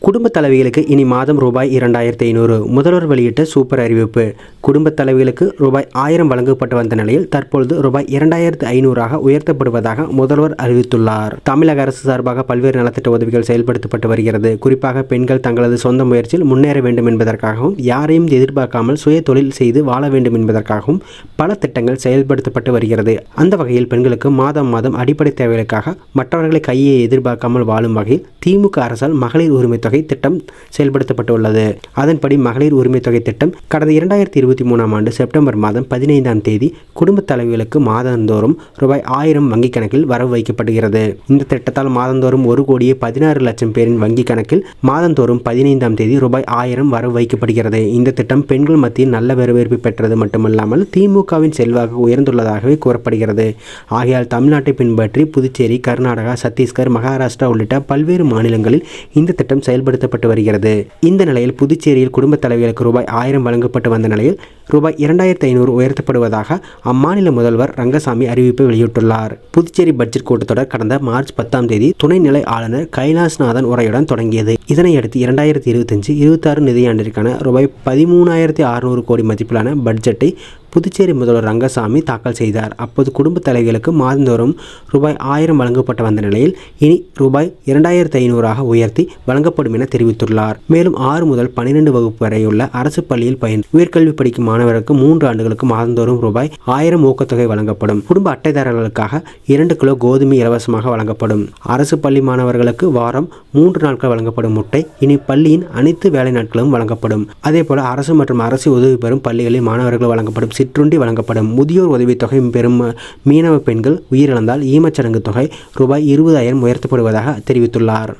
குடும்ப தலைவிகளுக்கு இனி மாதம் ரூபாய் 2500. முதல்வர் வெளியிட்ட சூப்பர் அறிவிப்பு. குடும்ப தலைவிகளுக்கு ரூபாய் 1000 வழங்கப்பட்டு வந்த நிலையில் தற்பொழுது ரூபாய் 2500 உயர்த்தப்படுவதாக முதல்வர் அறிவித்துள்ளார். தமிழக அரசு சார்பாக பல்வேறு நலத்திட்ட உதவிகள் செயல்படுத்தப்பட்டு வருகிறது. குறிப்பாக பெண்கள் தங்களது சொந்த முயற்சியில் முன்னேற வேண்டும் என்பதற்காகவும் யாரையும் எதிர்பார்க்காமல் சுய தொழில் செய்து வாழ வேண்டும் என்பதற்காகவும் பல திட்டங்கள் செயல்படுத்தப்பட்டு வருகிறது. அந்த வகையில் பெண்களுக்கு மாதம் அடிப்படை தேவைகளுக்காக மற்றவர்களை கையை எதிர்பார்க்காமல் வாழும் வகையில் திமுக அரசால் மகளிர் உரிமை தொகை திட்டம் செயல்படுத்தப்பட்டுள்ளது. அதன்படி மகளிர் உரிமை தொகை திட்டம் கடந்த 2023 ஆண்டு செப்டம்பர் மாதம் 15ஆம் தேதி குடும்ப தலைவிகளுக்கு மாதந்தோறும் ரூபாய் 1000 வங்கி கணக்கில் வரவு வைக்கப்படுகிறது. இந்த திட்டத்தால் மாதந்தோறும் 1,16,00,000 பேரின் வங்கி கணக்கில் மாதந்தோறும் 15ஆம் தேதி ரூபாய் 1000 வரவு வைக்கப்படுகிறது. இந்த திட்டம் பெண்கள் மத்தியில் நல்ல வரவேற்பு பெற்றது மட்டுமல்லாமல் திமுகவின் செல்வாக்கு உயர்ந்துள்ளதாகவே கூறப்படுகிறது. ஆகையால் தமிழ்நாட்டை பின்பற்றி புதுச்சேரி, கர்நாடகா, சத்தீஸ்கர், மகாராஷ்டிரா உள்ளிட்ட பல்வேறு மாநிலங்களில் இந்த திட்டம் செயல்படுத்தப்பட்டு வருகிறது. இந்த நிலையில் புதுச்சேரியில் குடும்ப தலைவிகளுக்கு ரூபாய் 1000 வழங்கப்பட்டு வந்த நிலையில் ரூபாய் 2500 உயர்த்தப்படுவதாக அம்மாநில முதல்வர் ரங்கசாமி அறிவிப்பை வெளியிட்டுள்ளார். புதுச்சேரி பட்ஜெட் கூட்டத்தொடர் கடந்த மார்ச் 10ஆம் தேதி துணைநிலை ஆளுநர் கைலாஷ்நாதன் உரையுடன் தொடங்கியது. இதனையடுத்து 2025-26 நிதியாண்டிற்கான ரூபாய் 13,600 கோடி மதிப்பிலான பட்ஜெட்டை புதுச்சேரி முதல்வர் ரங்கசாமி தாக்கல் செய்தார். அப்போது குடும்ப தலைவிகளுக்கு மாதந்தோறும் ரூபாய் 1000 வழங்கப்பட்டு வந்த நிலையில் இனி ரூபாய் 2500 உயர்த்தி வழங்கப்படும் என தெரிவித்துள்ளார். மேலும் 6 முதல் 12 வகுப்பு வரை உள்ள அரசு பள்ளியில் பயின்று உயர்கல்வி படிக்கும் மாணவருக்கு 3 ஆண்டுகளுக்கு மாதந்தோறும் ரூபாய் 1000 ஊக்கத்தொகை வழங்கப்படும். குடும்ப அட்டைதாரர்களுக்காக 2 கிலோ கோதுமை இலவசமாக வழங்கப்படும். அரசு பள்ளி மாணவர்களுக்கு வாரம் 3 நாட்கள் வழங்கப்படும் முட்டை இனி பள்ளியின் அனைத்து வேலை நாட்களும் வழங்கப்படும். அதேபோல அரசு மற்றும் அரசு உதவி பெறும் பள்ளிகளில் மாணவர்கள் வழங்கப்படும் சிற்றுண்டி வழங்கப்படும். முதியோர் உதவித்தொகை பெறும் மீனவ பெண்கள் உயிரிழந்தால் ஈமச்சடங்கு தொகை ரூபாய் 20,000 உயர்த்தப்படுவதாக தெரிவித்துள்ளார்.